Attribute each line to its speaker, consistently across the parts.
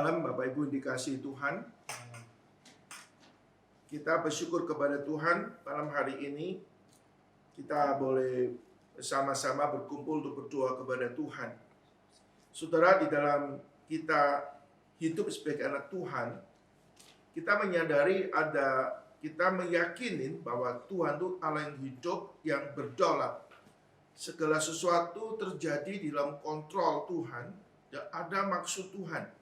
Speaker 1: malam Bapak Ibu dikasihi Tuhan. Kita bersyukur kepada Tuhan malam hari ini kita boleh bersama-sama berkumpul untuk berdoa kepada Tuhan. Saudara, di dalam kita hidup sebagai anak Tuhan, kita menyadari kita meyakini bahwa Tuhan itu Allah yang hidup, yang berdaulat. Segala sesuatu terjadi di dalam kontrol Tuhan dan ada maksud Tuhan.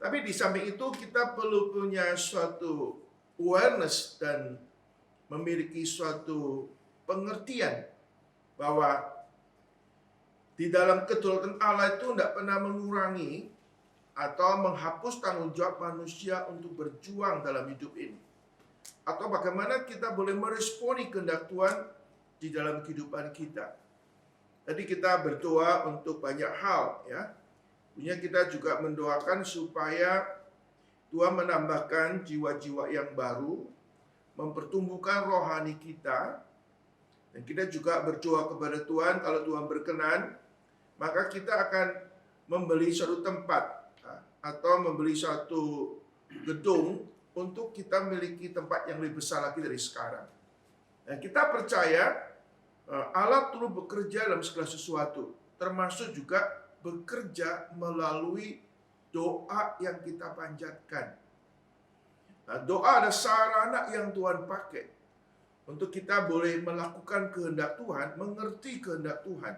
Speaker 1: Tapi di samping itu kita perlu punya suatu awareness dan memiliki suatu pengertian bahwa di dalam kedaulatan Allah itu tidak pernah mengurangi atau menghapus tanggung jawab manusia untuk berjuang dalam hidup ini. Atau bagaimana kita boleh meresponi kehendak Tuhan di dalam kehidupan kita. Jadi kita berdoa untuk banyak hal, ya. Tentunya kita juga mendoakan supaya Tuhan menambahkan jiwa-jiwa yang baru, mempertumbuhkan rohani kita, dan kita juga berdoa kepada Tuhan kalau Tuhan berkenan, maka kita akan membeli suatu tempat atau membeli suatu gedung untuk kita memiliki tempat yang lebih besar lagi dari sekarang. Dan kita percaya Allah terus bekerja dalam segala sesuatu, termasuk juga bekerja melalui doa yang kita panjatkan. Nah, doa ada sarana yang Tuhan pakai untuk kita boleh melakukan kehendak Tuhan, mengerti kehendak Tuhan.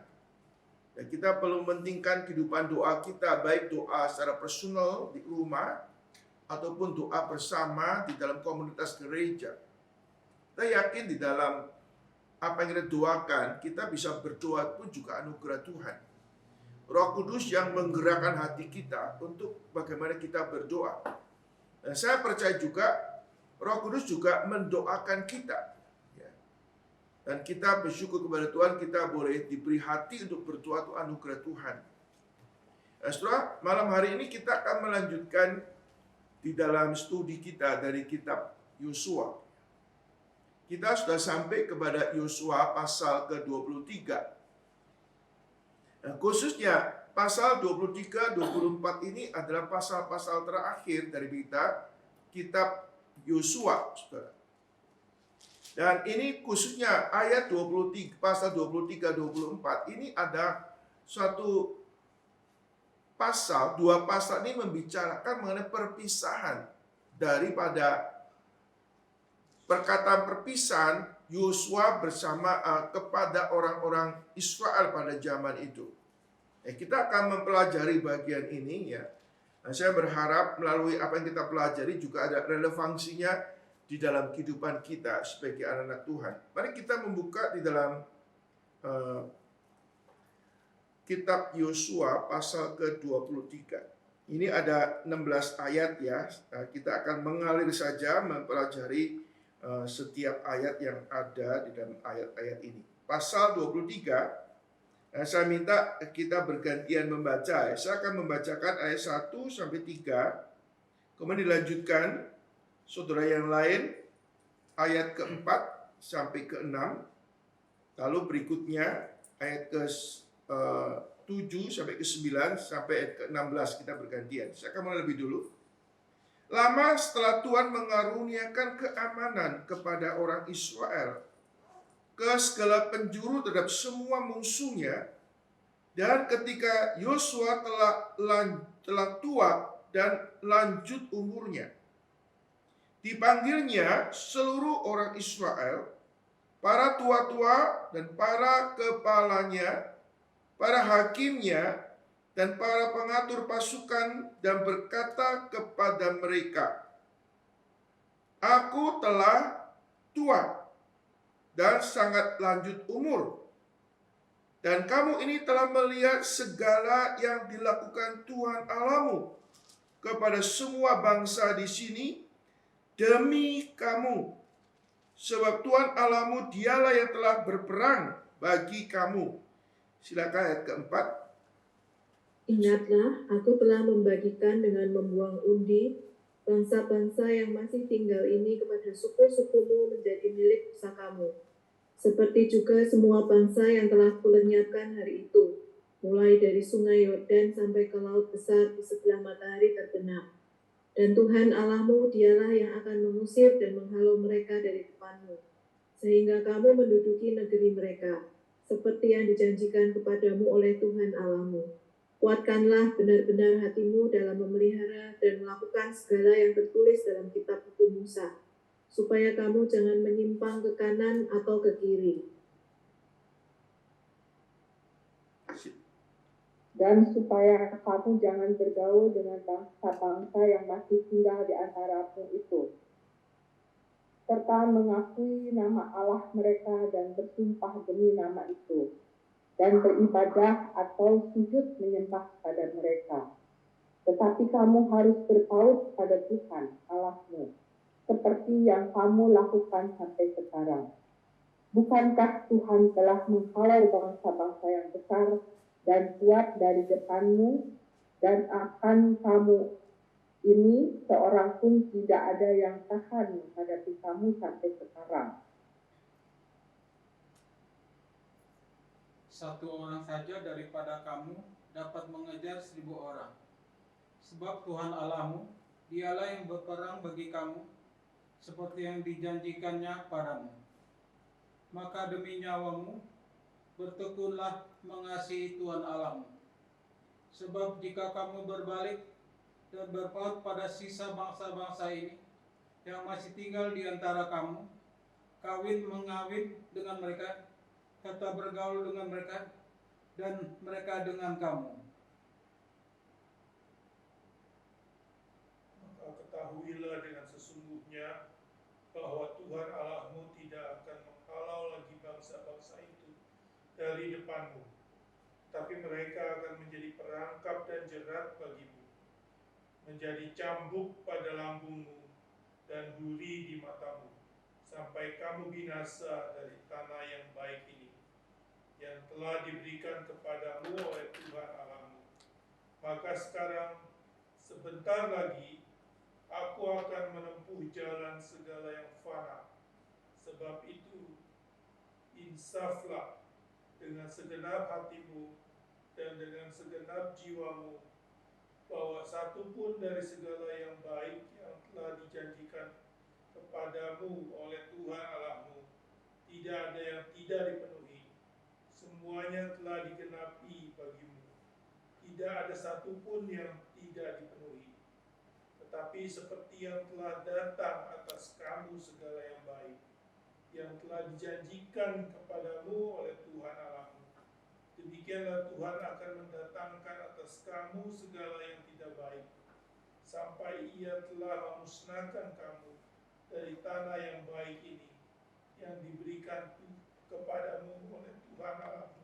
Speaker 1: Dan kita perlu mementingkan kehidupan doa kita, baik doa secara personal di rumah, ataupun doa bersama di dalam komunitas gereja. Kita yakin di dalam apa yang kita doakan, kita bisa berdoa pun juga anugerah Tuhan. Roh Kudus yang menggerakkan hati kita untuk bagaimana kita berdoa. Dan saya percaya juga Roh Kudus juga mendoakan kita. Dan kita bersyukur kepada Tuhan, kita boleh diberi hati untuk berdoa, itu anugerah Tuhan. Nah, setelah malam hari ini kita akan melanjutkan di dalam studi kita dari kitab Yosua. Kita sudah sampai kepada Yosua pasal ke-23. Nah, khususnya pasal 23, 24 ini adalah pasal-pasal terakhir dari kitab Yosua, saudara. Dan ini khususnya ayat 23, pasal 23, 24 ini ada suatu pasal, dua pasal ini membicarakan mengenai perpisahan daripada perkataan perpisahan Yosua bersama kepada orang-orang Israel pada zaman itu. Kita akan mempelajari bagian ini, ya. Nah, saya berharap melalui apa yang kita pelajari juga ada relevansinya di dalam kehidupan kita sebagai anak-anak Tuhan. Mari kita membuka di dalam kitab Yosua pasal ke-23. Ini ada 16 ayat, ya. Kita akan mengalir saja mempelajari setiap ayat yang ada di dalam ayat-ayat ini. Pasal 23, saya minta kita bergantian membaca. Saya akan membacakan ayat 1 sampai 3, kemudian dilanjutkan saudara yang lain ayat ke-4 sampai ke-6, lalu berikutnya ayat ke-7 sampai ke-9 sampai ayat ke-16 kita bergantian. Saya akan mulai lebih dulu. Lama setelah Tuhan mengaruniakan keamanan kepada orang Israel ke segala penjuru terhadap semua musuhnya, dan ketika Yosua telah tua dan lanjut umurnya, dipanggilnya seluruh orang Israel, para tua-tua dan para kepalanya, para hakimnya, dan para pengatur pasukan, dan berkata kepada mereka, "Aku telah tua dan sangat lanjut umur, dan kamu ini telah melihat segala yang dilakukan Tuhan Allahmu kepada semua bangsa di sini demi kamu, sebab Tuhan Allahmu dialah yang telah berperang bagi kamu." Silakan ayat keempat.
Speaker 2: Ingatlah, aku telah membagikan dengan membuang undi bangsa-bangsa yang masih tinggal ini kepada suku-sukumu menjadi milik pusakamu. Seperti juga semua bangsa yang telah kulenyapkan hari itu, mulai dari sungai Yordan sampai ke laut besar di sebelah matahari terbenam. Dan Tuhan Allahmu dialah yang akan mengusir dan menghalau mereka dari depanmu, sehingga kamu menduduki negeri mereka, seperti yang dijanjikan kepadamu oleh Tuhan Allahmu. Kuatkanlah benar-benar hatimu dalam memelihara dan melakukan segala yang tertulis dalam kitab hukum Musa, supaya kamu jangan menyimpang ke kanan atau ke kiri.
Speaker 3: Dan supaya kamu jangan bergaul dengan bangsa-bangsa yang masih tinggal di antaramu itu, serta mengakui nama Allah mereka dan bersumpah demi nama itu, dan beribadah atau sujud menyembah pada mereka. Tetapi kamu harus berpaut pada Tuhan Allahmu, seperti yang kamu lakukan sampai sekarang. Bukankah Tuhan telah menghalau bangsa-bangsa yang besar dan kuat dari depanmu, dan akan kamu ini seorang pun tidak ada yang tahan menghadapi kamu sampai sekarang.
Speaker 4: Satu orang saja daripada kamu dapat mengejar 1.000 orang. Sebab Tuhan Allahmu, dialah yang berperang bagi kamu, seperti yang dijanjikannya padamu. Maka demi nyawamu, bertekunlah mengasihi Tuhan Allahmu. Sebab jika kamu berbalik dan berpaut pada sisa bangsa-bangsa ini yang masih tinggal di antara kamu, kawin mengawin dengan mereka, kata bergaul dengan mereka, dan mereka dengan kamu.
Speaker 1: Maka ketahuilah dengan sesungguhnya bahwa Tuhan Allahmu tidak akan menghalau lagi bangsa-bangsa itu dari depanmu, tapi mereka akan menjadi perangkap dan jerat bagimu, menjadi cambuk pada lambungmu dan duri di matamu, sampai kamu binasa dari tanah yang baik ini, yang telah diberikan kepadamu oleh Tuhan Allahmu. Maka sekarang, sebentar lagi, aku akan menempuh jalan segala yang fana. Sebab itu, insaflah dengan segenap hatimu dan dengan segenap jiwamu, bahwa satu pun dari segala yang baik yang telah dijanjikan kepadamu oleh Tuhan Allahmu tidak ada yang tidak dipenuhi. Semuanya telah digenapi bagimu. Tidak ada satu pun yang tidak dipenuhi. Tetapi seperti yang telah datang atas kamu segala yang baik, yang telah dijanjikan kepadamu oleh Tuhan Allahmu, demikianlah Tuhan akan mendatangkan atas kamu segala yang tidak baik, sampai Ia telah memusnahkan kamu dari tanah yang baik ini, yang diberikan kepadamu oleh Tuhan Allahmu.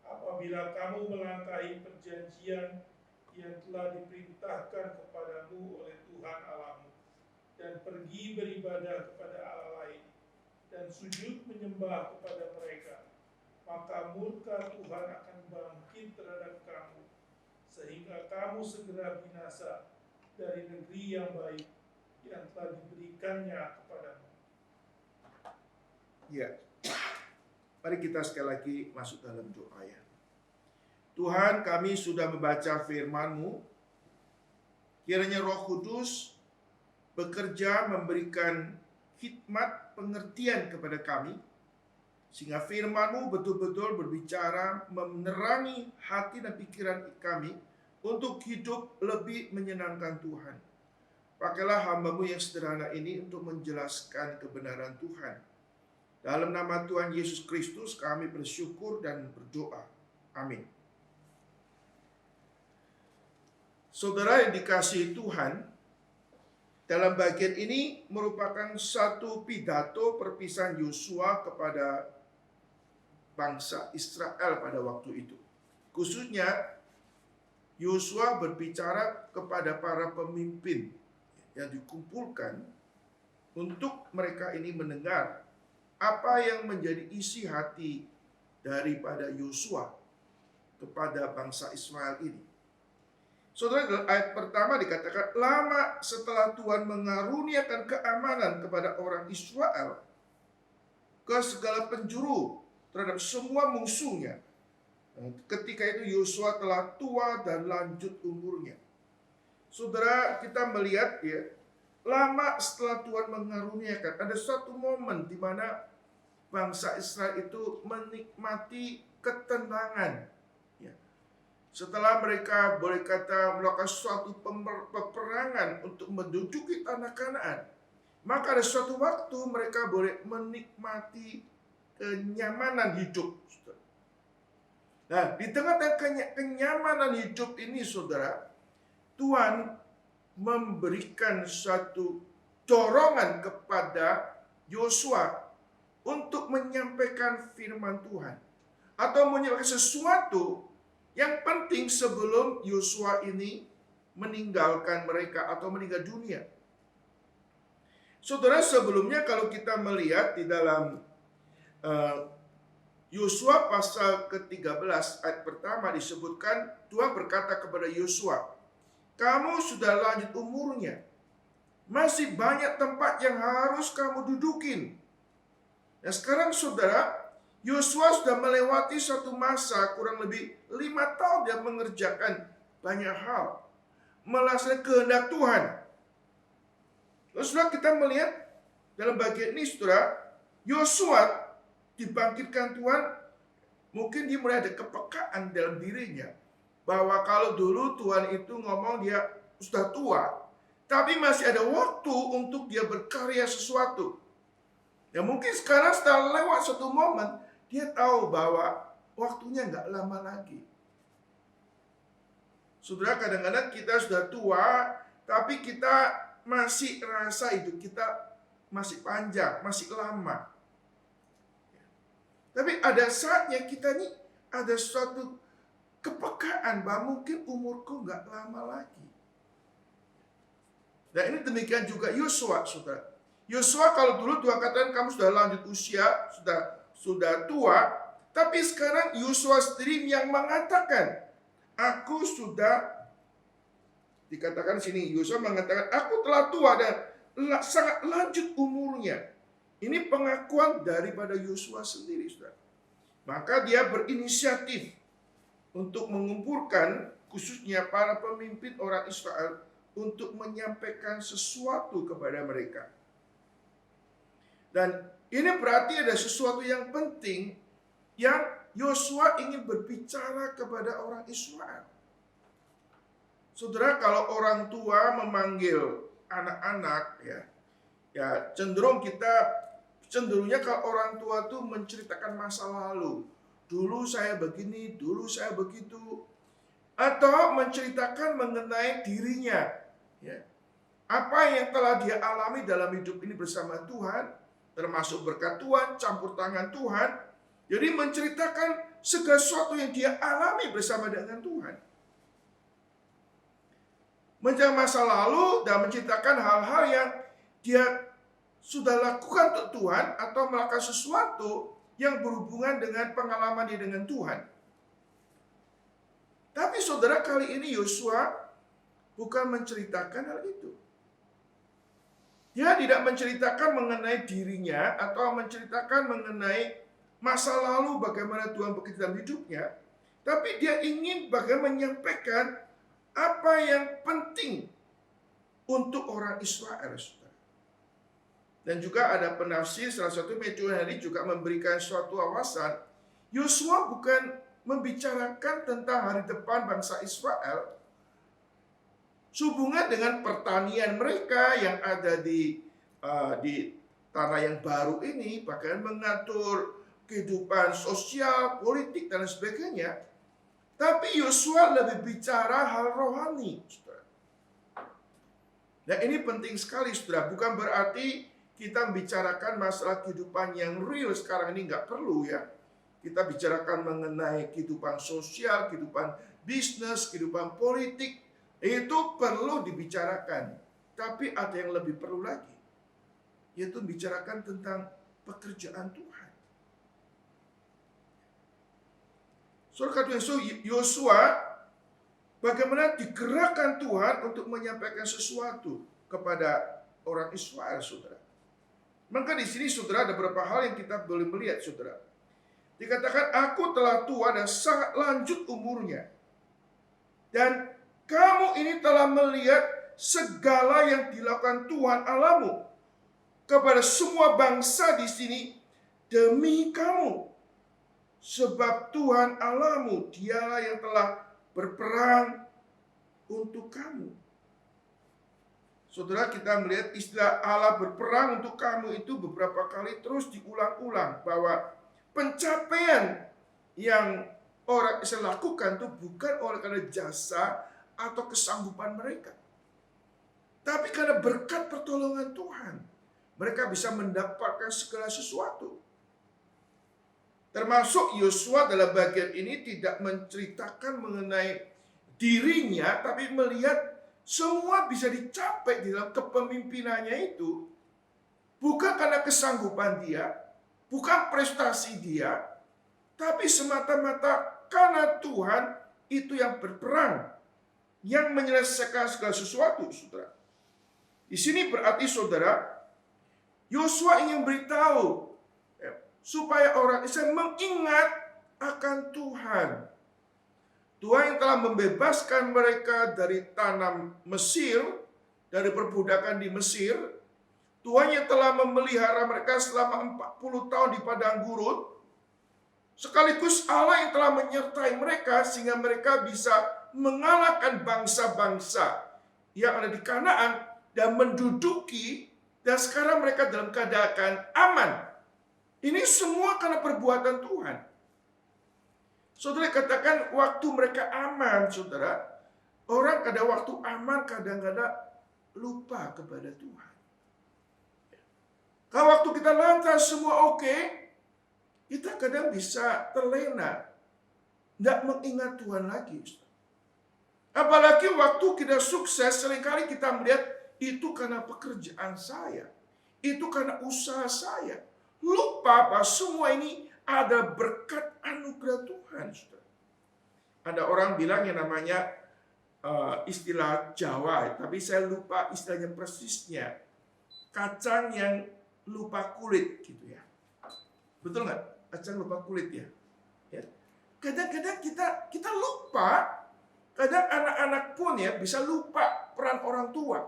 Speaker 1: Apabila kamu melangkahi perjanjian yang telah diperintahkan kepadamu oleh Tuhan Allahmu, dan pergi beribadah kepada Allah lain, dan sujud menyembah kepada mereka, maka murka Tuhan akan bangkit terhadap kamu, sehingga kamu segera binasa dari negeri yang baik yang telah diberikannya kepadamu. Ya, mari kita sekali lagi masuk dalam doa ya. Tuhan, kami sudah membaca firman-Mu. Kiranya Roh Kudus bekerja memberikan hikmat pengertian kepada kami, sehingga firman-Mu betul-betul berbicara menerangi hati dan pikiran kami untuk hidup lebih menyenangkan Tuhan. Pakailah hamba-Mu yang sederhana ini untuk menjelaskan kebenaran Tuhan. Dalam nama Tuhan Yesus Kristus kami bersyukur dan berdoa. Amin. Saudara yang dikasihi Tuhan, dalam bagian ini merupakan satu pidato perpisahan Yosua kepada bangsa Israel pada waktu itu. Khususnya Yosua berbicara kepada para pemimpin yang dikumpulkan untuk mereka ini mendengar apa yang menjadi isi hati daripada Yosua kepada bangsa Israel ini. Saudara, dalam ayat pertama dikatakan, lama setelah Tuhan mengaruniakan keamanan kepada orang Israel ke segala penjuru terhadap semua musuhnya, Ketika itu Yosua telah tua dan lanjut umurnya. Saudara, kita melihat ya, lama setelah Tuhan mengaruniakan, ada suatu momen di mana bangsa Israel itu menikmati ketenangan. Ya. Setelah mereka boleh kata melakukan suatu peperangan untuk menduduki tanah Kanaan, maka ada suatu waktu mereka boleh menikmati kenyamanan hidup. Nah, di tengah-tengah kenyamanan hidup ini, saudara, Tuhan memberikan suatu dorongan kepada Yosua untuk menyampaikan firman Tuhan atau menyampaikan sesuatu yang penting sebelum Yosua ini meninggalkan mereka atau meninggal dunia. Saudara, sebelumnya kalau kita melihat di dalam Yosua pasal ke-13 ayat pertama disebutkan, Tuhan berkata kepada Yosua, "Kamu sudah lanjut umurnya. Masih banyak tempat yang harus kamu dudukin." Nah sekarang saudara, Yosua sudah melewati satu masa kurang lebih 5 tahun dia mengerjakan banyak hal, melaksanakan kehendak Tuhan. Lalu saudara, kita melihat dalam bagian ini, saudara, Yosua dibangkitkan Tuhan, mungkin dia mulai ada kepekaan dalam dirinya bahwa kalau dulu Tuhan itu ngomong dia sudah tua, tapi masih ada waktu untuk dia berkarya sesuatu. Ya mungkin sekarang setelah lewat satu momen, dia tahu bahwa waktunya nggak lama lagi. Saudara, kadang-kadang kita sudah tua, tapi kita masih rasa hidup kita masih panjang, masih lama. Tapi ada saatnya kita nih ada suatu kepekaan bahwa mungkin umurku nggak lama lagi. Dan ini demikian juga Yosua, saudara. Yosua kalau dulu Tuhan katakan kamu sudah lanjut usia, sudah tua, tapi sekarang Yosua sendiri yang mengatakan, aku sudah, dikatakan sini, Yosua mengatakan, aku telah tua dan sangat lanjut umurnya. Ini pengakuan daripada Yosua sendiri, saudara. Maka dia berinisiatif untuk mengumpulkan khususnya para pemimpin orang Israel untuk menyampaikan sesuatu kepada mereka. Dan ini berarti ada sesuatu yang penting yang Yosua ingin berbicara kepada orang Israel. Saudara, kalau orang tua memanggil anak-anak, ya cenderungnya kalau orang tua tuh menceritakan masa lalu. Dulu saya begini, dulu saya begitu. Atau menceritakan mengenai dirinya. Ya. Apa yang telah dia alami dalam hidup ini bersama Tuhan, termasuk berkat Tuhan, campur tangan Tuhan. Jadi menceritakan segala sesuatu yang dia alami bersama dengan Tuhan. Menceritakan masa lalu dan menceritakan hal-hal yang dia sudah lakukan untuk Tuhan atau melakukan sesuatu yang berhubungan dengan pengalaman dia dengan Tuhan. Tapi saudara, kali ini Yosua bukan menceritakan hal itu. Dia tidak menceritakan mengenai dirinya atau menceritakan mengenai masa lalu bagaimana Tuhan bekerja dalam hidupnya. Tapi dia ingin bagaimana menyampaikan apa yang penting untuk orang Israel. Dan juga ada penafsir, salah satu metode juga memberikan suatu wawasan. Yosua bukan membicarakan tentang hari depan bangsa Israel, sehubungan dengan pertanian mereka yang ada di tanah yang baru ini, bahkan mengatur kehidupan sosial, politik, dan sebagainya. Tapi Yosua lebih bicara hal rohani, saudara. Nah ini penting sekali, saudara. Bukan berarti kita membicarakan masalah kehidupan yang real sekarang ini nggak perlu ya. Kita bicarakan mengenai kehidupan sosial, kehidupan bisnis, kehidupan politik. Itu perlu dibicarakan. Tapi ada yang lebih perlu lagi. Yaitu bicarakan tentang pekerjaan Tuhan. Saudara, Yosua bagaimana digerakkan Tuhan untuk menyampaikan sesuatu kepada orang Israel, saudara. Maka di sini, saudara, ada beberapa hal yang kita boleh melihat, saudara. Dikatakan aku telah tua dan sangat lanjut umurnya. Dan kamu ini telah melihat segala yang dilakukan Tuhan Allahmu kepada semua bangsa di sini demi kamu. Sebab Tuhan Allahmu dialah yang telah berperang untuk kamu. Saudara, kita melihat istilah Allah berperang untuk kamu itu beberapa kali terus diulang-ulang, bahwa pencapaian yang orang Israel lakukan itu bukan oleh karena jasa atau kesanggupan mereka, tapi karena berkat pertolongan Tuhan. Mereka bisa mendapatkan segala sesuatu. Termasuk Yosua dalam bagian ini tidak menceritakan mengenai dirinya, tapi melihat semua bisa dicapai di dalam kepemimpinannya itu bukan karena kesanggupan dia, bukan prestasi dia, tapi semata-mata karena Tuhan itu yang berperang, yang menyelesaikan segala sesuatu, saudara. Di sini berarti, saudara, Yosua ingin beritahu supaya orang Israel mengingat akan Tuhan. Tuhan yang telah membebaskan mereka dari tanah Mesir, dari perbudakan di Mesir. Tuhan yang telah memelihara mereka selama 40 tahun di padang gurun. Sekaligus Allah yang telah menyertai mereka sehingga mereka bisa mengalahkan bangsa-bangsa yang ada di Kanaan dan menduduki, dan sekarang mereka dalam keadaan aman. Ini semua karena perbuatan Tuhan. Saudara, katakan waktu mereka aman, saudara. Orang kadang waktu aman kadang-kadang lupa kepada Tuhan. Kalau waktu kita lantas semua oke, kita kadang bisa terlena, tidak mengingat Tuhan lagi. Apalagi waktu kita sukses, seringkali kita melihat itu karena pekerjaan saya, itu karena usaha saya. Lupa bahwa semua ini ada berkat anugerah Tuhan. Ada orang bilang yang namanya istilah Jawa, tapi saya lupa istilahnya persisnya. Kacang yang lupa kulit, gitu ya. Betul nggak? Kacang lupa kulit ya. Kadang-kadang kita lupa. Kadang anak-anak pun ya bisa lupa peran orang tua.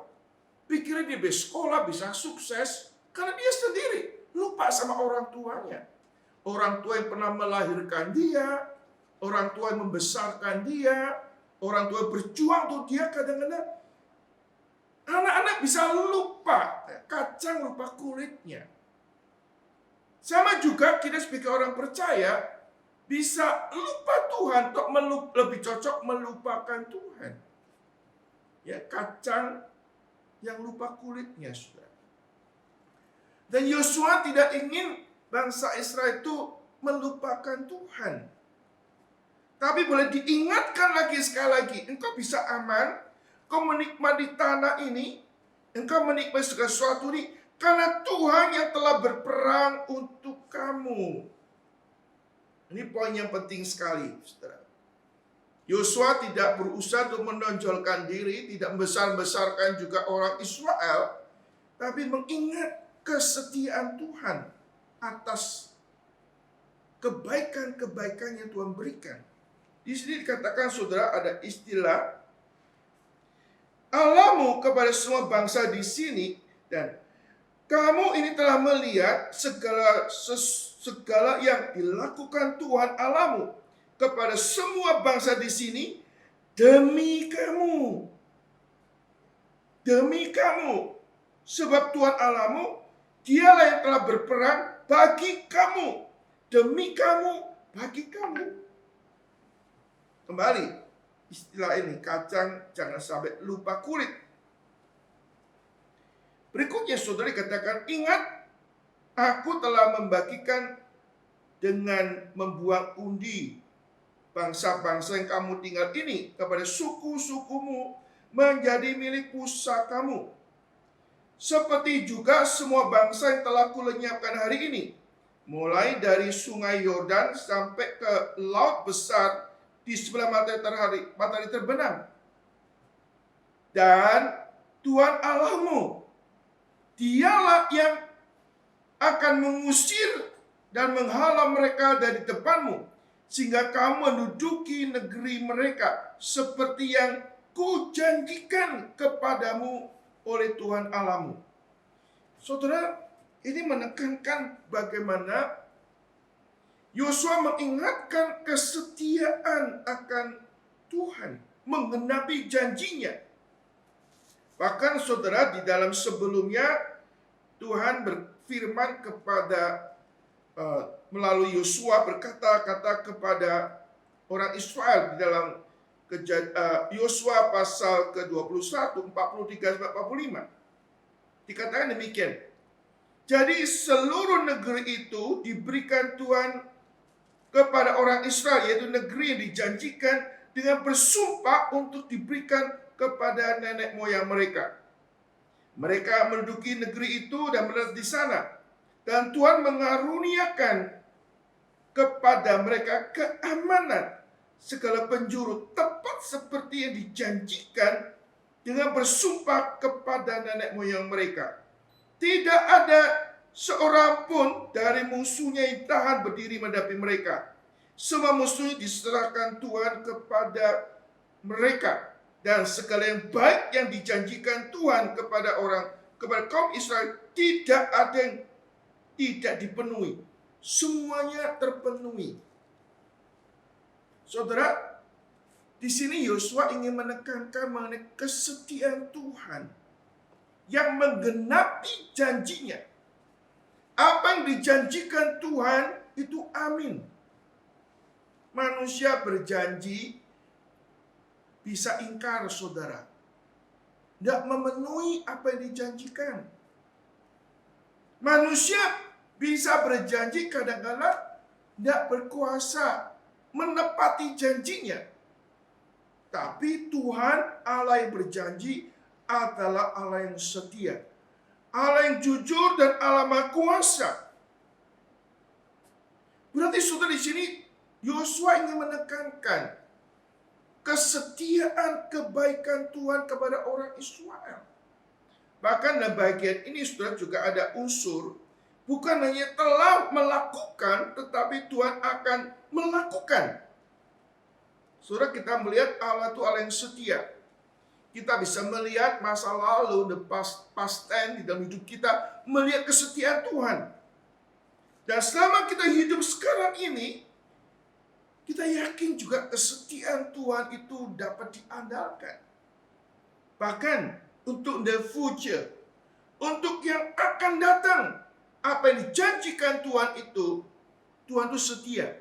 Speaker 1: Pikirnya dia bisa sekolah, bisa sukses, karena dia sendiri lupa sama orang tuanya. Orang tua yang pernah melahirkan dia, orang tua yang membesarkan dia, orang tua yang berjuang untuk dia, kadang-kadang anak-anak bisa lupa, kacang lupa kulitnya. Sama juga kita sebagai orang percaya bisa lupa Tuhan, untuk lebih cocok melupakan Tuhan. Ya, kacang yang lupa kulitnya, saudara. Dan Yosua tidak ingin bangsa Israel itu melupakan Tuhan. Tapi boleh diingatkan lagi sekali lagi, engkau bisa aman, engkau menikmati tanah ini, engkau menikmati segala sesuatu ini, karena Tuhan yang telah berperang untuk kamu. Ini poin yang penting sekali, saudara. Yosua tidak berusaha untuk menonjolkan diri, tidak membesar-besarkan juga orang Israel, tapi mengingat kesetiaan Tuhan atas kebaikan-kebaikan yang Tuhan berikan. Di sini dikatakan, saudara, ada istilah Allahmu kepada semua bangsa di sini, dan kamu ini telah melihat segala yang dilakukan Tuhan Allahmu kepada semua bangsa di sini demi kamu. Demi kamu. Sebab Tuhan Allahmu dialah yang telah berperang bagi kamu. Demi kamu, bagi kamu. Kembali, istilah ini, kacang jangan sampai lupa kulit. Berikutnya, saudara, katakan, ingat, aku telah membagikan dengan membuang undi bangsa-bangsa yang kamu tinggal ini kepada suku-sukumu menjadi milik pusakamu. Seperti juga semua bangsa yang telah kulenyapkan hari ini, mulai dari sungai Yordan sampai ke laut besar di sebelah matahari terbenam. Dan Tuhan Allahmu, dialah yang akan mengusir dan menghalau mereka dari depanmu, sehingga kamu menduduki negeri mereka seperti yang kujanjikan kepadamu oleh Tuhan Allahmu. Saudara, ini menekankan bagaimana Yosua mengingatkan kesetiaan akan Tuhan, menggenapi janjinya. Bahkan saudara, di dalam sebelumnya Tuhan berfirman kepada melalui Yosua, berkata-kata kepada orang Israel di dalam Yosua pasal ke-21, 43-45. Dikatakan demikian. Jadi seluruh negeri itu diberikan Tuhan kepada orang Israel, yaitu negeri yang dijanjikan dengan bersumpah untuk diberikan kepada nenek moyang mereka. Mereka menduduki negeri itu dan menetap di sana. Dan Tuhan mengaruniakan kepada mereka keamanan segala penjuru, tepat seperti yang dijanjikan dengan bersumpah kepada nenek moyang mereka. Tidak ada seorang pun dari musuhnya yang tahan berdiri menghadapi mereka. Semua musuhnya diserahkan Tuhan kepada mereka. Dan segala yang baik yang dijanjikan Tuhan kepada kaum Israel, tidak ada yang tidak dipenuhi. Semuanya terpenuhi. Saudara, di sini Yosua ingin menekankan mengenai kesetiaan Tuhan yang menggenapi janjinya. Apa yang dijanjikan Tuhan itu amin. Manusia berjanji bisa ingkar, saudara. Tidak memenuhi apa yang dijanjikan. Manusia bisa berjanji kadang-kadang tidak berkuasa menepati janjinya. Tapi Tuhan Allah yang berjanji adalah Allah yang setia, Allah yang jujur dan Allah Maha Kuasa. Berarti saudara, di sini Yosua ingin menekankan kesetiaan kebaikan Tuhan kepada orang Israel. Bahkan dalam bagian ini saudara juga ada unsur bukan hanya telah melakukan, tetapi Tuhan akan melakukan. Saudara, kita melihat Allah itu Allah yang setia. Kita bisa melihat masa lalu, the past tense di dalam hidup kita, melihat kesetiaan Tuhan. Dan selama kita hidup sekarang ini, kita yakin juga kesetiaan Tuhan itu dapat diandalkan. Bahkan untuk the future, untuk yang akan datang, apa yang dijanjikan Tuhan itu setia,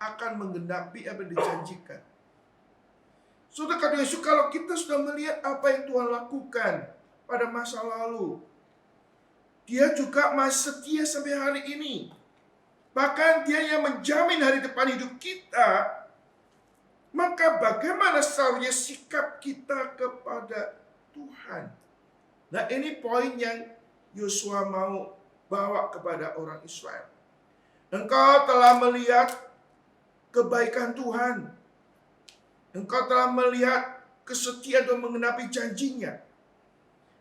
Speaker 1: akan menggenapi apa yang dijanjikan. Saudara, kalau kita sudah melihat apa yang Tuhan lakukan pada masa lalu, Dia juga masih setia sampai hari ini. Bahkan Dia yang menjamin hari depan hidup kita. Maka bagaimana seharusnya sikap kita kepada Tuhan? Nah, ini poin yang Yosua mau bawa kepada orang Israel. Engkau telah melihat kebaikan Tuhan. Engkau telah melihat kesetiaan dan menggenapi janjinya.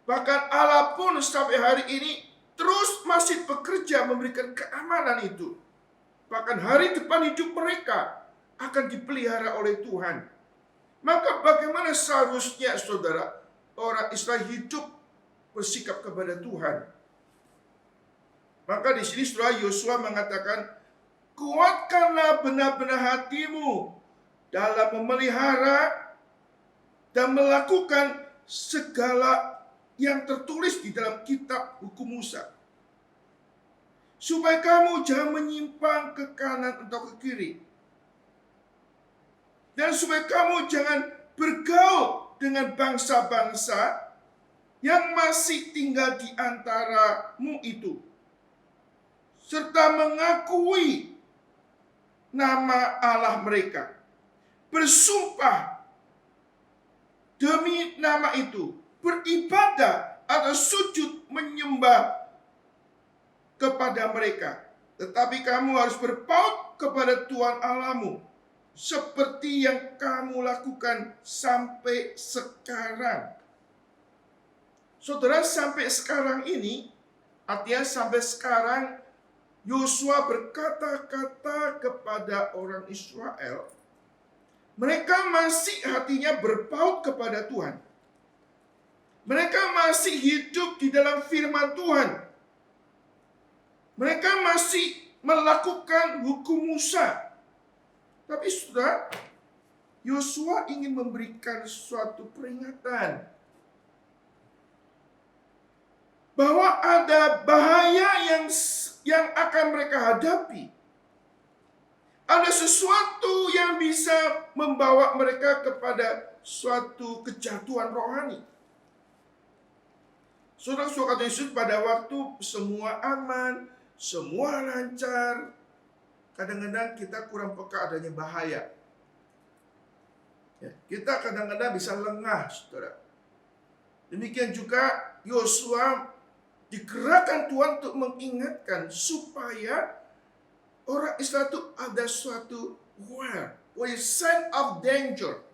Speaker 1: Bahkan Allah pun sampai hari ini terus masih bekerja memberikan keamanan itu. Bahkan hari depan hidup mereka akan dipelihara oleh Tuhan. Maka bagaimana seharusnya saudara orang Israel hidup bersikap kepada Tuhan? Maka di sini saudara Yosua mengatakan, kuatkanlah benar-benar hatimu dalam memelihara dan melakukan segala yang tertulis di dalam kitab hukum Musa. Supaya kamu jangan menyimpang ke kanan atau ke kiri. Dan supaya kamu jangan bergaul dengan bangsa-bangsa yang masih tinggal di antaramu itu. Serta mengakui nama Allah mereka. Bersumpah demi nama itu, beribadah atau sujud menyembah kepada mereka. Tetapi kamu harus berpaut kepada Tuhan Allahmu, seperti yang kamu lakukan sampai sekarang. Saudara, sampai sekarang ini, artinya sampai sekarang Yosua berkata-kata kepada orang Israel, mereka masih hatinya berpaut kepada Tuhan. Mereka masih hidup di dalam firman Tuhan. Mereka masih melakukan hukum Musa. Tapi saudara, Yosua ingin memberikan suatu peringatan bahwa ada bahaya yang akan mereka hadapi. Ada sesuatu yang bisa membawa mereka kepada suatu kejatuhan rohani. Saudara-saudara Yesus, pada waktu semua aman, semua lancar, kadang-kadang kita kurang peka adanya bahaya. Ya, kita kadang-kadang bisa lengah, saudara. Demikian juga Yosua digerakkan Tuhan untuk mengingatkan supaya orang Israel itu ada suatu sign of danger.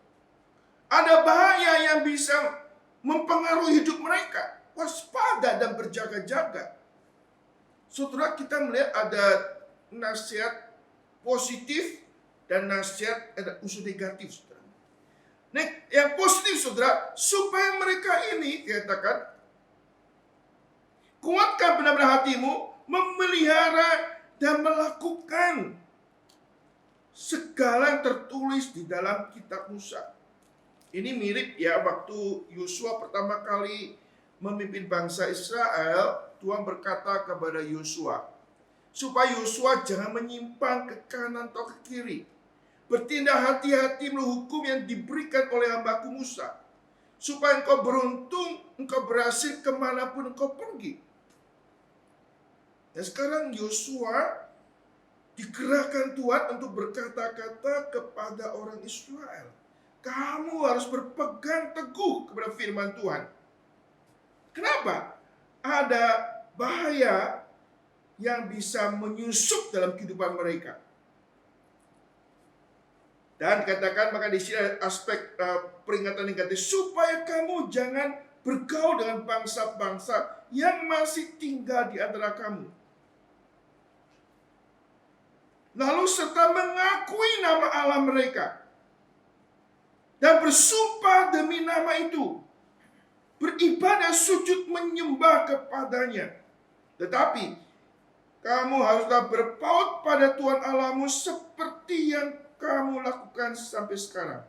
Speaker 1: Ada bahaya yang bisa mempengaruhi hidup mereka. Waspada dan berjaga-jaga. Saudara, kita melihat ada nasihat positif dan nasihat ada unsur negatif, saudara. Nah, yang positif, saudara, supaya mereka ini dikatakan, kuatkan benar-benar hatimu, memelihara dan melakukan segala yang tertulis di dalam kitab Musa. Ini mirip ya waktu Yosua pertama kali memimpin bangsa Israel, Tuhan berkata kepada Yosua, supaya Yosua jangan menyimpang ke kanan atau ke kiri. Bertindak hati-hati menurut hukum yang diberikan oleh hambaku Musa, supaya engkau beruntung, engkau berhasil kemanapun engkau pergi. Dan sekarang Yosua digerakkan Tuhan untuk berkata-kata kepada orang Israel, kamu harus berpegang teguh kepada firman Tuhan. Kenapa? Ada bahaya yang bisa menyusup dalam kehidupan mereka. Dan katakan maka di sini aspek peringatan negatif, supaya kamu jangan bergaul dengan bangsa-bangsa yang masih tinggal di antara kamu. Lalu serta mengakui nama Allah mereka dan bersumpah demi nama itu, beribadah sujud menyembah kepadanya. Tetapi kamu haruslah berpaut pada Tuhan Allahmu seperti yang kamu lakukan sampai sekarang.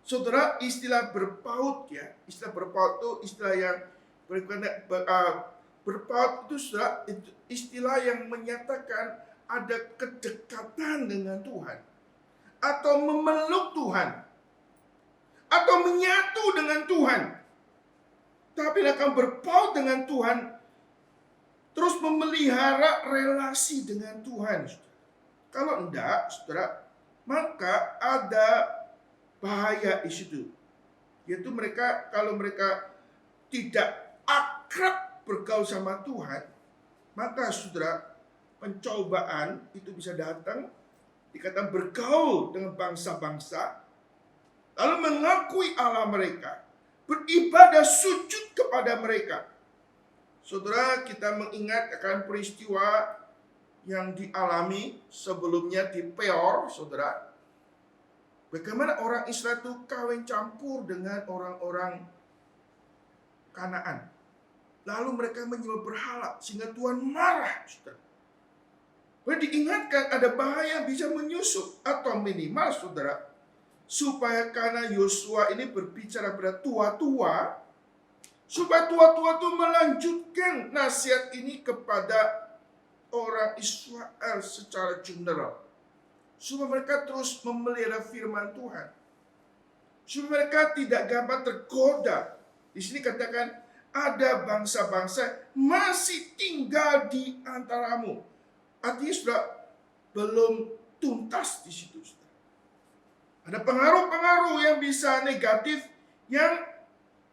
Speaker 1: Saudara, istilah berpaut ya, istilah berpaut itu istilah yang berpaut itu saudara, itu istilah yang menyatakan ada kedekatan dengan Tuhan, atau memeluk Tuhan, atau menyatu dengan Tuhan. Tapi akan berpaut dengan Tuhan, terus memelihara relasi dengan Tuhan. Kalau enggak, saudara, maka ada bahaya di situ. Yaitu mereka, kalau mereka tidak akrab bergaul sama Tuhan, maka saudara, pencobaan itu bisa datang, dikatakan bergaul dengan bangsa-bangsa, lalu mengakui Allah mereka, beribadah sujud kepada mereka. Saudara, kita mengingat akan peristiwa yang dialami sebelumnya di Peor, saudara. Bagaimana orang Israel itu kawin campur dengan orang-orang Kanaan. Lalu mereka menyembah berhala sehingga Tuhan marah, saudara. Diingatkan ada bahaya yang bisa menyusup, atau minimal saudara, supaya karena Yosua ini berbicara pada tua-tua, supaya tua-tua itu melanjutkan nasihat ini kepada orang Israel secara general, supaya mereka terus memelihara firman Tuhan, supaya mereka tidak gampang tergoda. Di sini katakan ada bangsa-bangsa masih tinggal di antaramu. Artinya sudah belum tuntas di situ. Ada pengaruh-pengaruh yang bisa negatif yang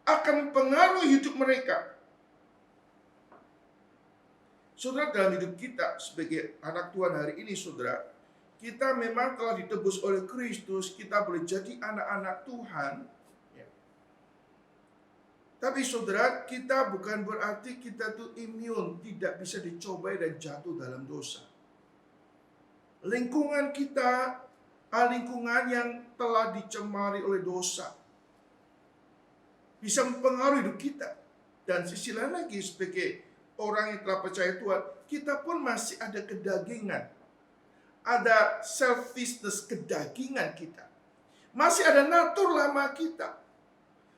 Speaker 1: akan mempengaruhi hidup mereka. Saudara, dalam hidup kita sebagai anak Tuhan hari ini, saudara, kita memang telah ditebus oleh Kristus, kita boleh jadi anak-anak Tuhan. Tapi saudara, kita bukan berarti kita tuh imun, tidak bisa dicobai dan jatuh dalam dosa. Lingkungan kita, lingkungan yang telah dicemari oleh dosa, bisa mempengaruhi hidup kita. Dan sisi lain lagi, sebagai orang yang telah percaya Tuhan, kita pun masih ada kedagingan. Ada selfishness, kedagingan kita. Masih ada natur lama kita.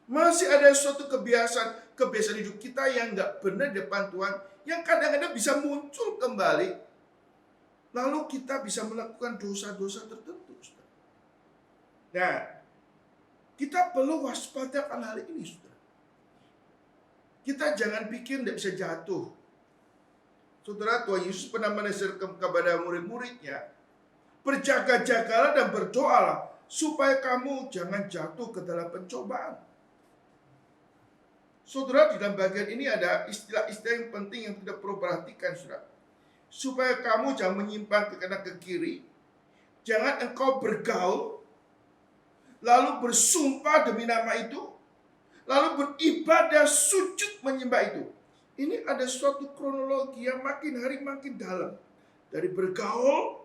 Speaker 1: Masih ada suatu kebiasaan hidup kita yang nggak benar di depan Tuhan, yang kadang-kadang bisa muncul kembali. Lalu kita bisa melakukan dosa-dosa tertentu. Nah, kita perlu waspada akan hal ini, saudara. Kita jangan pikir tidak bisa jatuh. Saudara, Tuhan Yesus pernah menasihatkan kepada murid-muridnya, berjaga-jagalah dan berdoalah supaya kamu jangan jatuh ke dalam pencobaan. Saudara, di dalam bagian ini ada istilah-istilah yang penting yang tidak perlu perhatikan, saudara. Supaya kamu jangan menyimpang ke kanan ke kiri, jangan engkau bergaul, lalu bersumpah demi nama itu, lalu beribadah sujud menyembah itu. Ini ada suatu kronologi yang makin hari makin dalam. Dari bergaul,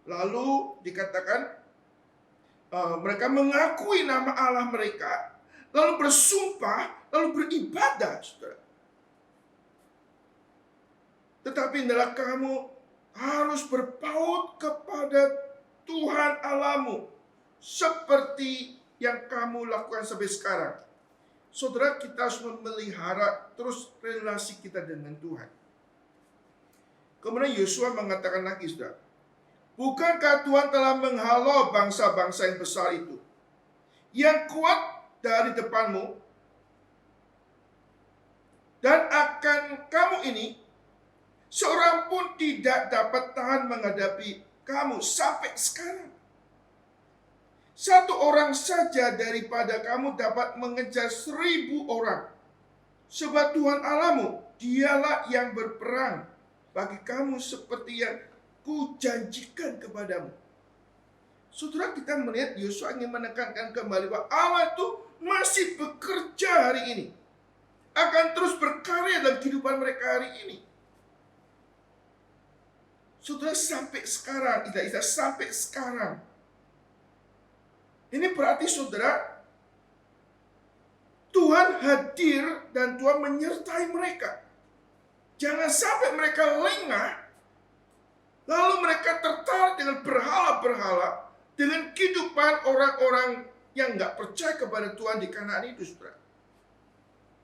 Speaker 1: lalu dikatakan mereka mengakui nama Allah mereka, lalu bersumpah, lalu beribadah, saudara. Tetapi adalah kamu harus berpaut kepada Tuhan Allahmu, seperti yang kamu lakukan sampai sekarang. Saudara, kita harus memelihara terus relasi kita dengan Tuhan. Kemudian Yosua mengatakan lagi, saudara, bukankah Tuhan telah menghalau bangsa-bangsa yang besar itu, yang kuat dari depanmu, dan akan kamu ini seorang pun tidak dapat tahan menghadapi kamu sampai sekarang. Satu orang saja daripada kamu dapat mengejar 1000 orang. Sebab Tuhan Allahmu, dialah yang berperang bagi kamu seperti yang kujanjikan kepadamu. Saudara, kita melihat Yosua ingin menekankan kembali bahwa Allah itu masih bekerja hari ini. Akan terus berkarya dalam kehidupan mereka hari ini. Saudara, sampai sekarang, sampai sekarang. Ini berarti, saudara, Tuhan hadir dan Tuhan menyertai mereka. Jangan sampai mereka lengah, lalu mereka tertarik dengan berhala-berhala, dengan kehidupan orang-orang yang nggak percaya kepada Tuhan di Kanaan itu, saudara.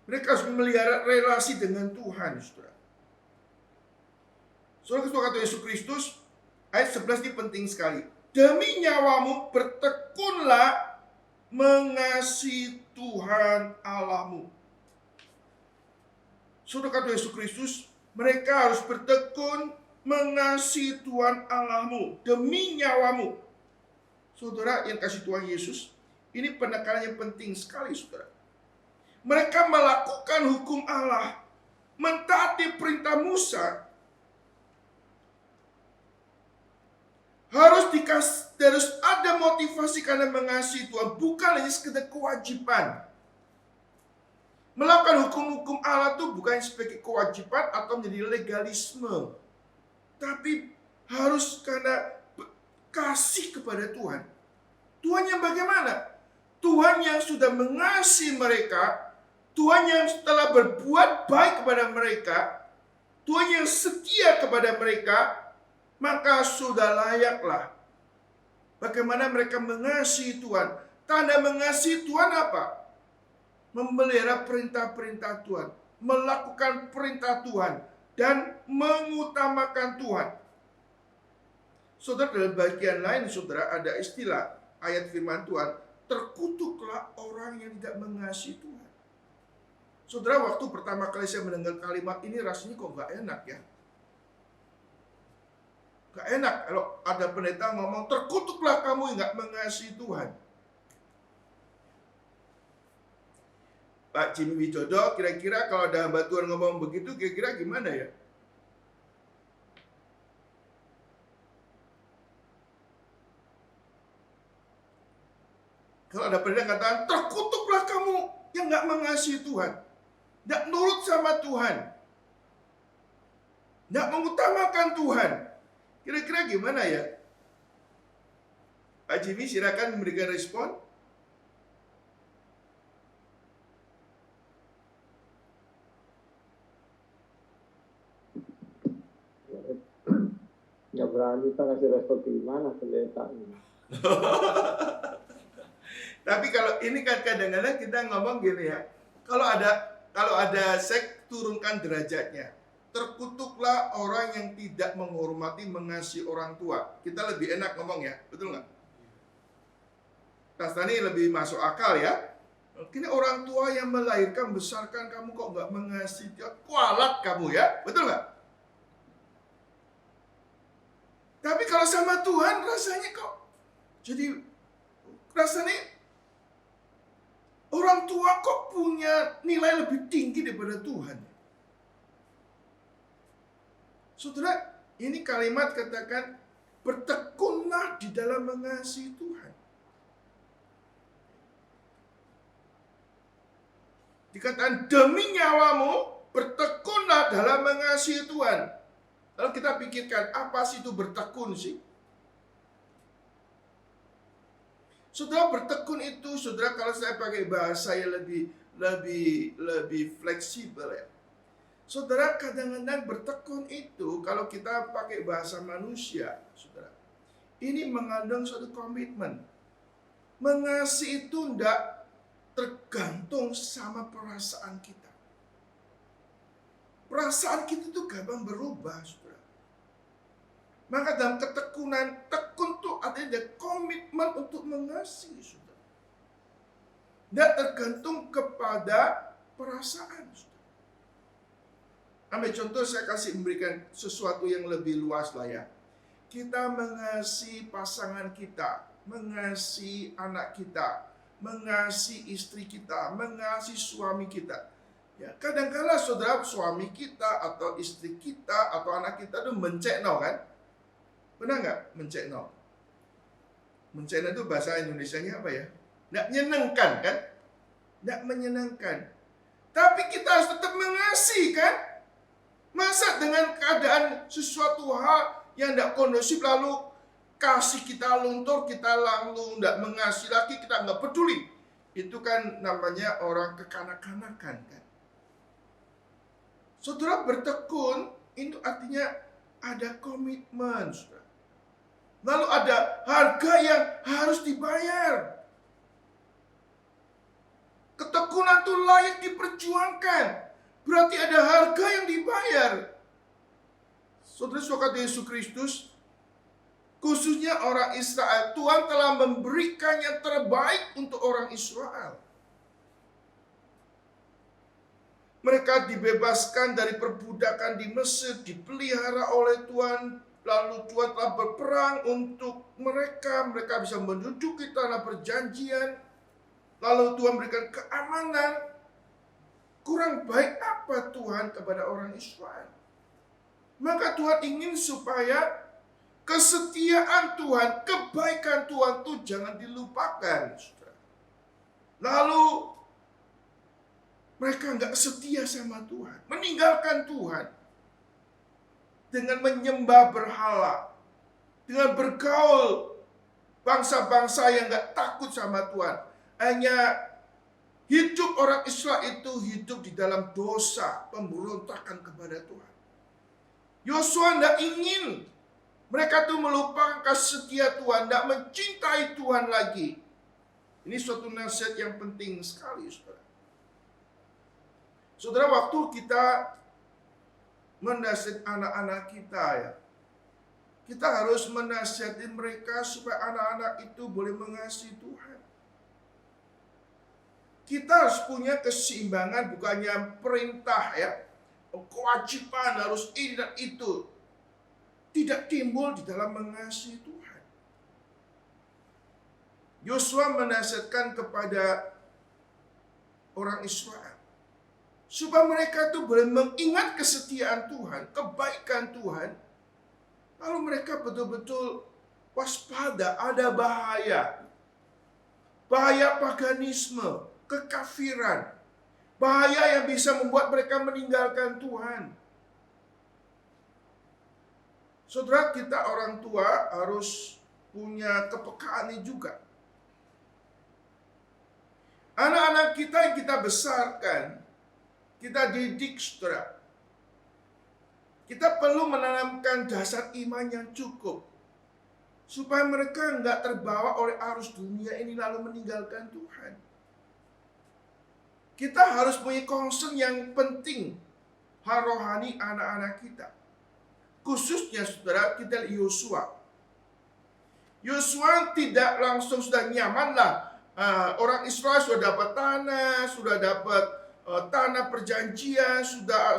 Speaker 1: Mereka harus memelihara relasi dengan Tuhan, saudara. Saudara, kata Yesus Kristus, ayat 11 ini penting sekali. Demi nyawamu bertekunlah mengasihi Tuhan Allahmu. Saudara, kata Yesus Kristus, mereka harus bertekun mengasihi Tuhan Allahmu demi nyawamu. Saudara yang kasih Tuhan Yesus, ini penekanan yang penting sekali, saudara. Mereka melakukan hukum Allah, mentaati perintah Musa, harus ada motivasi karena mengasihi Tuhan, bukan hanya sekedar kewajiban. Melakukan hukum-hukum Allah itu bukan sebagai kewajiban atau menjadi legalisme, tapi harus karena kasih kepada Tuhan. Tuhan yang bagaimana? Tuhan yang sudah mengasihi mereka, Tuhan yang telah berbuat baik kepada mereka, Tuhan yang setia kepada mereka, maka sudah layaklah. Bagaimana mereka mengasihi Tuhan? Tanda mengasihi Tuhan apa? Memelihara perintah-perintah Tuhan, melakukan perintah Tuhan, dan mengutamakan Tuhan. Saudara, dalam bagian lain, saudara, ada istilah ayat firman Tuhan, terkutuklah orang yang tidak mengasihi Tuhan. Saudara, waktu pertama kali saya mendengar kalimat ini, rasanya kok gak enak ya. Gak enak kalau ada pendeta ngomong, terkutuklah kamu yang gak mengasihi Tuhan. Pak Jimmy Widodo, kira-kira kalau ada hamba Tuhan ngomong begitu, kira-kira gimana ya? Kalau ada pendeta katakan, terkutuklah kamu yang nggak mengasihi Tuhan, nggak nurut sama Tuhan, nggak mengutamakan Tuhan. Kira-kira gimana ya? Pak Jimmy silakan memberikan respon.
Speaker 5: Nggak berani kita ngasih respon gimana pendeta ini.
Speaker 1: Tapi kalau ini kan kadang-kadang kita ngomong gini ya, kalau ada seks, turunkan derajatnya. Terkutuklah orang yang tidak menghormati, mengasihi orang tua. Kita lebih enak ngomong ya, betul nggak? Tastani lebih masuk akal ya. Ini orang tua yang melahirkan, besarkan kamu kok nggak mengasihi dia, kualat kamu ya, betul nggak? Tapi kalau sama Tuhan rasanya kok jadi rasanya orang tua kok punya nilai lebih tinggi daripada Tuhan. Saudara, ini kalimat katakan bertekunlah di dalam mengasihi Tuhan. Dikatakan demi nyawamu bertekunlah dalam mengasihi Tuhan. Lalu kita pikirkan, apa sih itu bertekun sih? Saudara, bertekun itu, saudara, kalau saya pakai bahasa yang lebih fleksibel ya. Saudara, kadang-kadang bertekun itu, kalau kita pakai bahasa manusia, saudara, ini mengandung suatu komitmen. Mengasihi itu tidak tergantung sama perasaan kita. Perasaan kita itu gampang berubah, saudara. Maka dalam ketekunan, tekun itu artinya ada komitmen untuk mengasihi, saudara. Tidak tergantung kepada perasaan, saudara. Ambil contoh, saya memberikan sesuatu yang lebih luas lah ya. Kita mengasihi pasangan kita, mengasihi anak kita, mengasihi istri kita, mengasihi suami kita. Ya, kadang-kala saudara, suami kita atau istri kita atau anak kita itu mencekno kan? Benar nggak? Mencekno. Mencekno itu bahasa Indonesianya apa ya? Nggak menyenangkan kan? Nggak menyenangkan. Tapi kita harus tetap mengasihi kan? Masa dengan keadaan sesuatu hal yang nggak kondusif lalu kasih kita luntur, kita lalu nggak mengasihi lagi, kita nggak peduli. Itu kan namanya orang kekanak-kanakan kan? Saudara, bertekun itu artinya ada komitmen, saudara. Lalu ada harga yang harus dibayar. Ketekunan itu layak diperjuangkan. Berarti ada harga yang dibayar. Saudara-saudara Yesus Kristus, khususnya orang Israel, Tuhan telah memberikan yang terbaik untuk orang Israel. Mereka dibebaskan dari perbudakan di Mesir, dipelihara oleh Tuhan. Lalu Tuhan telah berperang untuk mereka. Mereka bisa menduduki tanah perjanjian. Lalu Tuhan berikan keamanan. Kurang baik apa Tuhan kepada orang Israel? Maka Tuhan ingin supaya kesetiaan Tuhan, kebaikan Tuhan itu jangan dilupakan. Lalu mereka nggak setia sama Tuhan, meninggalkan Tuhan. Dengan menyembah berhala, dengan bergaul bangsa-bangsa yang gak takut sama Tuhan. Hanya hidup orang Israel itu hidup di dalam dosa, pemberontakan kepada Tuhan. Yosua gak ingin mereka itu melupakan kasih setia Tuhan, gak mencintai Tuhan lagi. Ini suatu nasihat yang penting sekali, saudara. Saudara, waktu kita menasihati anak-anak kita ya, kita harus menasihati mereka supaya anak-anak itu boleh mengasihi Tuhan. Kita harus punya keseimbangan, bukannya perintah ya, kewajiban harus ini dan itu. Tidak timbul di dalam mengasihi Tuhan. Yosua menasihatkan kepada orang Israel supaya mereka itu boleh mengingat kesetiaan Tuhan, kebaikan Tuhan. Lalu mereka betul-betul waspada, ada bahaya. Bahaya paganisme, kekafiran. Bahaya yang bisa membuat mereka meninggalkan Tuhan. Saudara, kita orang tua harus punya kepekaan ini juga. Anak-anak kita yang kita besarkan, kita didik, saudara. Kita perlu menanamkan dasar iman yang cukup. Supaya mereka nggak terbawa oleh arus dunia ini lalu meninggalkan Tuhan. Kita harus punya concern yang penting hal rohani anak-anak kita. Khususnya saudara, kita lihat Yosua. Yosua tidak langsung sudah nyaman lah. Orang Israel sudah dapat tanah perjanjian, sudah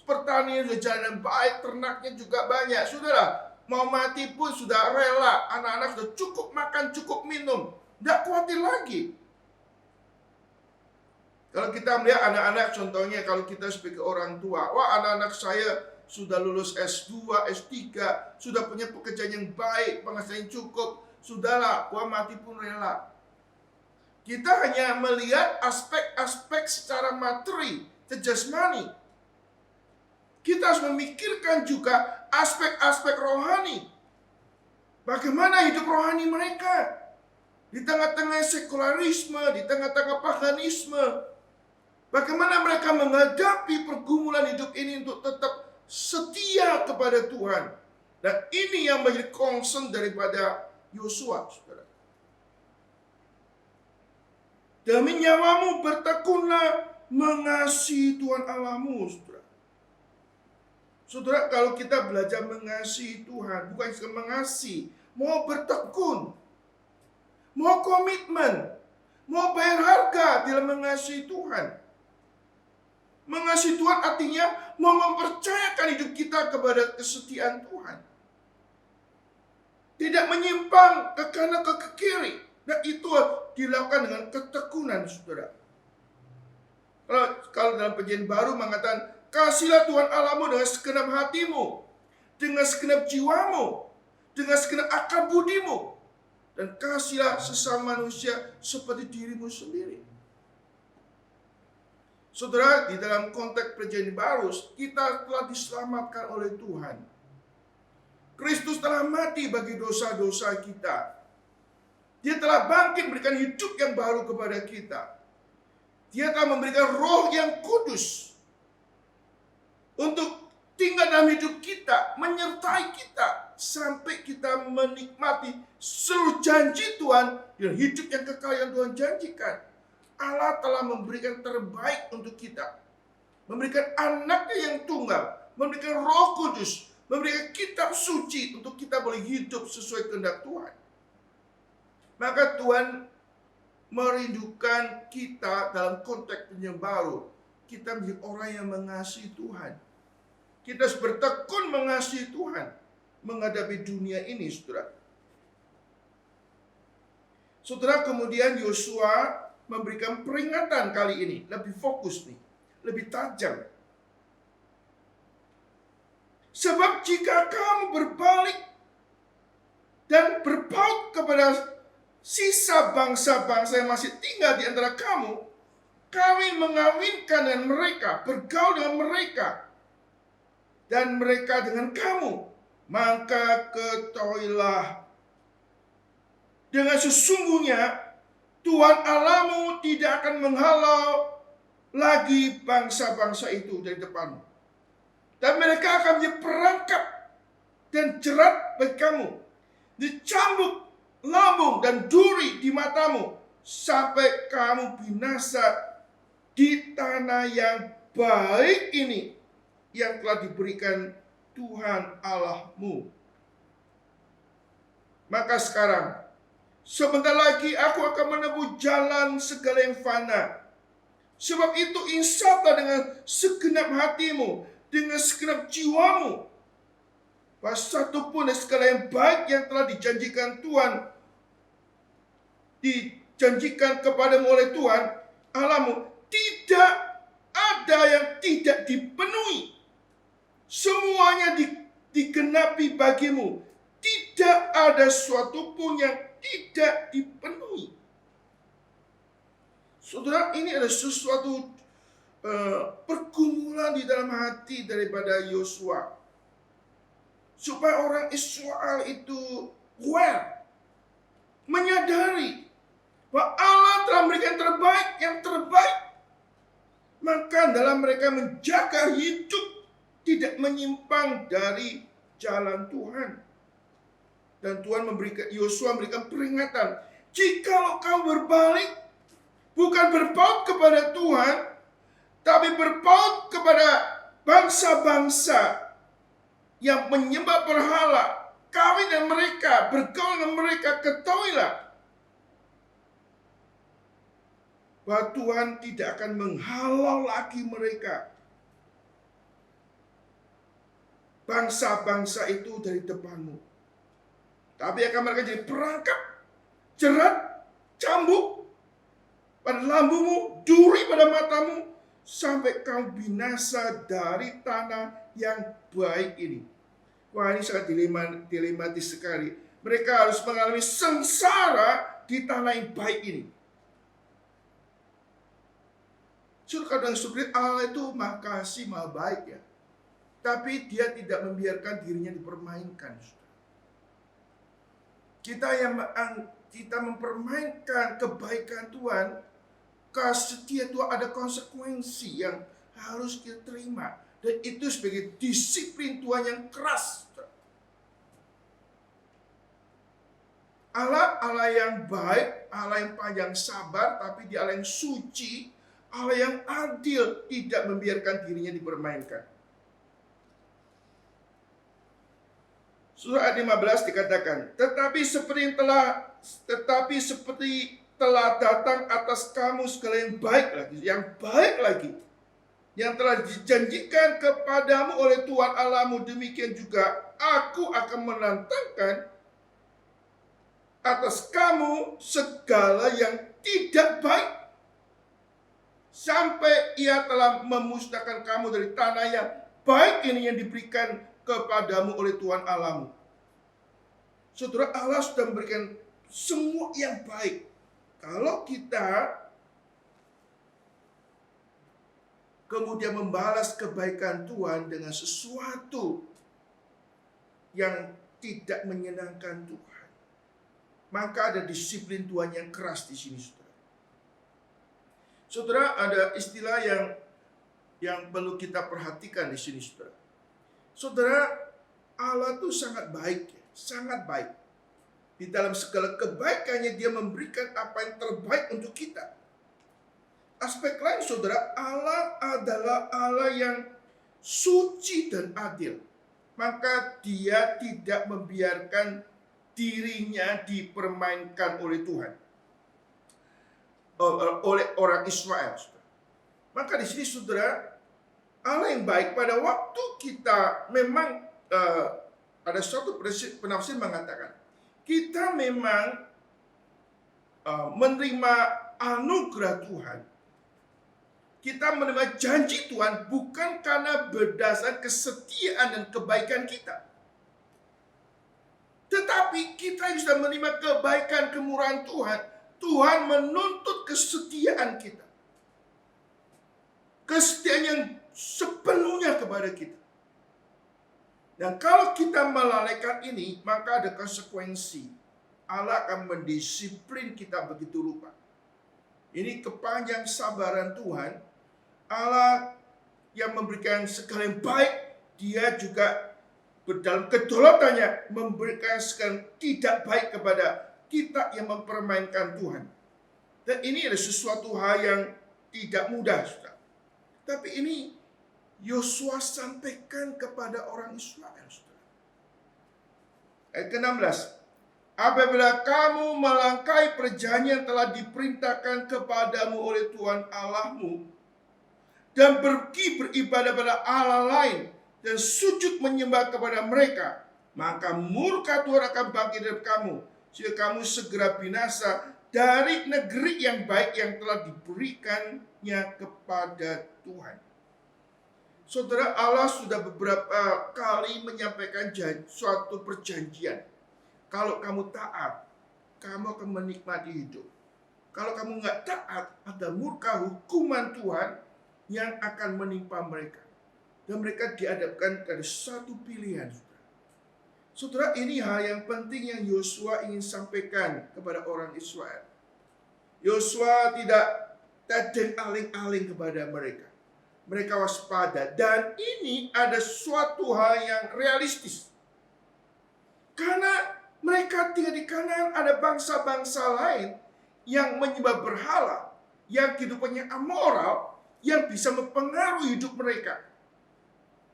Speaker 1: pertanian sudah jalan baik, ternaknya juga banyak. Saudara, mau mati pun sudah rela, anak-anak sudah cukup makan, cukup minum, tidak khawatir lagi. Kalau kita melihat anak-anak, contohnya kalau kita sebagai orang tua, wah anak-anak saya sudah lulus S2, S3, sudah punya pekerjaan yang baik, penghasilan yang cukup, sudahlah, wah mati pun rela. Kita hanya melihat aspek-aspek secara materi, jasmani. Kita harus memikirkan juga aspek-aspek rohani. Bagaimana hidup rohani mereka? Di tengah-tengah sekularisme, di tengah-tengah paganisme. Bagaimana mereka menghadapi pergumulan hidup ini untuk tetap setia kepada Tuhan. Dan ini yang menjadi concern daripada Yosua, saudara. Demi nyawamu bertekunlah mengasihi Tuhan Allahmu, saudara. Saudara, kalau kita belajar mengasihi Tuhan, bukan cuma mengasihi, mau bertekun, mau komitmen, mau bayar harga dalam mengasihi Tuhan. Mengasihi Tuhan artinya mau mempercayakan hidup kita kepada kesetiaan Tuhan. Tidak menyimpang ke kanan ke kiri. Dan itu dilakukan dengan ketekunan, saudara. Kalau dalam perjanjian baru mengatakan, kasihlah Tuhan Allahmu dengan segenap hatimu, dengan segenap jiwamu, dengan segenap akal budimu, dan kasihlah sesama manusia seperti dirimu sendiri. Saudara, di dalam konteks perjanjian baru, kita telah diselamatkan oleh Tuhan. Kristus telah mati bagi dosa-dosa kita. Dia telah bangkit memberikan hidup yang baru kepada kita. Dia telah memberikan Roh yang kudus untuk tinggal dalam hidup kita, menyertai kita sampai kita menikmati seluruh janji Tuhan dan hidup yang kekal yang Tuhan janjikan. Allah telah memberikan terbaik untuk kita. Memberikan anaknya yang tunggal. Memberikan Roh Kudus. Memberikan kitab suci untuk kita boleh hidup sesuai kehendak Tuhan. Maka Tuhan merindukan kita dalam konteks yang baru. Kita menjadi orang yang mengasihi Tuhan. Kita harus bertekun mengasihi Tuhan. Menghadapi dunia ini, saudara. Saudara, kemudian Yosua memberikan peringatan kali ini. Lebih fokus nih. Lebih tajam. Sebab jika kamu berbalik dan berpaut kepada sisa bangsa-bangsa yang masih tinggal di antara kamu, kawin mengawinkan dengan mereka, bergaul dengan mereka, dan mereka dengan kamu, maka ketahuilah dengan sesungguhnya Tuhan Allahmu tidak akan menghalau lagi bangsa-bangsa itu dari depanmu. Dan mereka akan menjadi perangkap dan jerat bagi kamu. Dicambuk lambung dan duri di matamu sampai kamu binasa di tanah yang baik ini yang telah diberikan Tuhan Allahmu. Maka sekarang, sebentar lagi aku akan menempuh jalan segala yang fana. Sebab itu insaflah dengan segenap hatimu, dengan segenap jiwamu. Bahwa satupun dari segala yang baik yang telah dijanjikan Tuhan, dijanjikan kepadamu oleh Tuhan Allahmu, tidak ada yang tidak dipenuhi. Semuanya digenapi bagimu. Tidak ada suatu pun yang tidak dipenuhi. Saudara, ini ada sesuatu pergumulan di dalam hati daripada Yosua, supaya orang Israel itu aware, menyadari bahwa Allah telah memberikan yang terbaik. Maka dalam mereka menjaga hidup tidak menyimpang dari jalan Tuhan. Dan Tuhan Yosua memberikan peringatan, jikalau kamu berbalik, bukan berpaut kepada Tuhan, tapi berpaut kepada bangsa-bangsa yang menyembah berhala, kawin dengan mereka, bergaul dengan mereka, ketahuilah bahwa Tuhan tidak akan menghalau lagi mereka, bangsa-bangsa itu dari depanmu, tapi akan mereka jadi perangkap, jerat, cambuk pada lambungmu, duri pada matamu, sampai kau binasa dari tanah yang baik ini. Wah, ini sangat dilematis sekali. Mereka harus mengalami sengsara di tanah yang baik ini. Kadang seperti Allah itu maha kasih, maha baik ya. Tapi dia tidak membiarkan dirinya dipermainkan. Kita mempermainkan kebaikan Tuhan, kesetiaan Tuhan, ada konsekuensi yang harus kita terima. Dan itu sebagai disiplin Tuhan yang keras. Allah yang baik, Allah yang panjang sabar, tapi dia Allah yang suci, Allah yang adil, tidak membiarkan dirinya dipermainkan. Surah 15 dikatakan, tetapi seperti telah datang atas kamu segala yang baik lagi, yang telah dijanjikan kepadamu oleh Tuhan Allahmu, demikian juga aku akan menantangkan atas kamu segala yang tidak baik, sampai ia telah memusnahkan kamu dari tanah yang baik ini yang diberikan kepadamu oleh Tuhan Allahmu. Saudara, Allah sudah memberikan semua yang baik. Kalau kita kemudian membalas kebaikan Tuhan dengan sesuatu yang tidak menyenangkan Tuhan, maka ada disiplin Tuhan yang keras di sini, saudara. Saudara, ada istilah yang perlu kita perhatikan di sini, saudara. Saudara, Allah itu sangat baik, sangat baik. Di dalam segala kebaikannya dia memberikan apa yang terbaik untuk kita. Aspek lain, saudara, Allah adalah Allah yang suci dan adil. Maka dia tidak membiarkan dirinya dipermainkan oleh Tuhan, oleh orang Israel. Maka di sini, saudara, Allah yang baik, pada waktu kita memang ada suatu penafsir mengatakan kita memang menerima anugerah Tuhan, kita menerima janji Tuhan bukan karena berdasar kesetiaan dan kebaikan kita, tetapi kita yang sudah menerima kebaikan kemurahan Tuhan, Tuhan menuntut kesetiaan kita, kesetiaan yang sepenuhnya kepada kita. Dan kalau kita melalaikan ini, maka ada konsekuensi. Allah akan mendisiplin kita begitu rupa. Ini kepanjang sabaran Tuhan. Allah yang memberikan segala yang baik, dia juga dalam kedaulatannya memberikan segala yang tidak baik kepada kita yang mempermainkan Tuhan. Dan ini adalah sesuatu hal yang tidak mudah, saudara. Tapi ini Yosua sampaikan kepada orang Israel. Ayat ke-16. Apabila kamu melangkahi perjanjian yang telah diperintahkan kepadamu oleh Tuhan Allahmu, dan pergi beribadah pada Allah lain, dan sujud menyembah kepada mereka, maka murka Tuhan akan bangkit dari kamu, sehingga kamu segera binasa dari negeri yang baik yang telah diberikannya kepada Tuhan. Saudara, Allah sudah beberapa kali menyampaikan suatu perjanjian. Kalau kamu taat, kamu akan menikmati hidup. Kalau kamu nggak taat, ada murka hukuman Tuhan yang akan menimpa mereka. Dan mereka dihadapkan pada satu pilihan. Saudara, ini hal yang penting yang Yosua ingin sampaikan kepada orang Israel. Yosua tidak tedeng aling-aling kepada mereka. Mereka waspada. Dan ini ada suatu hal yang realistis. Karena mereka tinggal di Kanaan, ada bangsa-bangsa lain yang menyembah berhala, yang kehidupannya amoral, yang bisa mempengaruhi hidup mereka.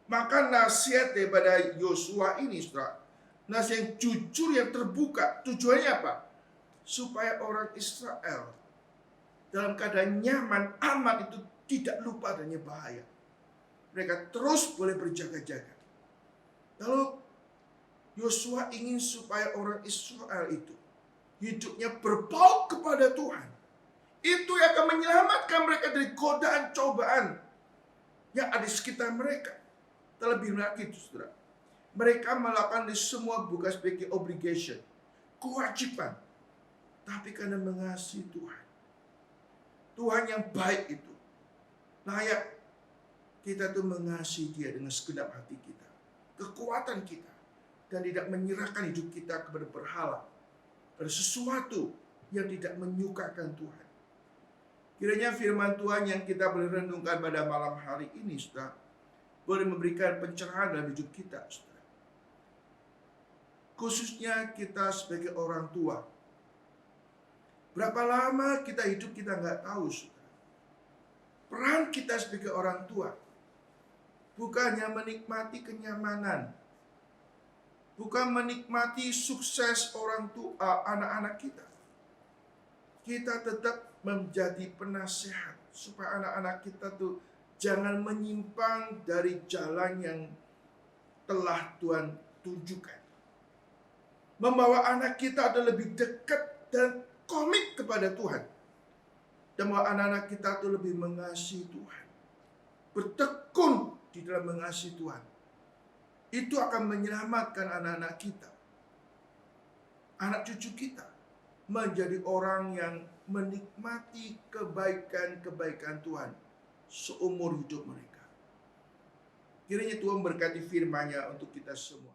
Speaker 1: Maka nasihat daripada Yosua ini, saudara, nasihat yang jujur, yang terbuka. Tujuannya apa? Supaya orang Israel dalam keadaan nyaman, aman itu tidak lupa adanya bahaya. Mereka terus boleh berjaga-jaga. Lalu Yosua ingin supaya orang Israel itu hidupnya berpaut kepada Tuhan. Itu yang akan menyelamatkan mereka dari godaan cobaan yang ada di sekitar mereka. Terlebih lagi itu, saudara, mereka melakukan semua bukan sebagai obligation, kewajiban, tapi karena mengasihi Tuhan. Tuhan yang baik itu layak kita tuh mengasihi Dia dengan segenap hati kita, kekuatan kita, dan tidak menyerahkan hidup kita kepada berhala, pada sesuatu yang tidak menyukakan Tuhan. Kiranya firman Tuhan yang kita boleh renungkan pada malam hari ini, saudara, boleh memberikan pencerahan dalam hidup kita, saudara. Khususnya kita sebagai orang tua. Berapa lama kita hidup kita nggak tahu, saudara. Peran kita sebagai orang tua bukannya menikmati kenyamanan, bukan menikmati sukses orang tua, anak-anak kita. Kita tetap menjadi penasehat supaya anak-anak kita tuh jangan menyimpang dari jalan yang telah Tuhan tunjukkan. Membawa anak kita ada lebih dekat dan komit kepada Tuhan. Dan membawa anak-anak kita tuh lebih mengasihi Tuhan. Bertekun di dalam mengasihi Tuhan. Itu akan menyelamatkan anak-anak kita. Anak cucu kita menjadi orang yang menikmati kebaikan-kebaikan Tuhan seumur hidup mereka. Kiranya Tuhan berkati firman-Nya untuk kita semua.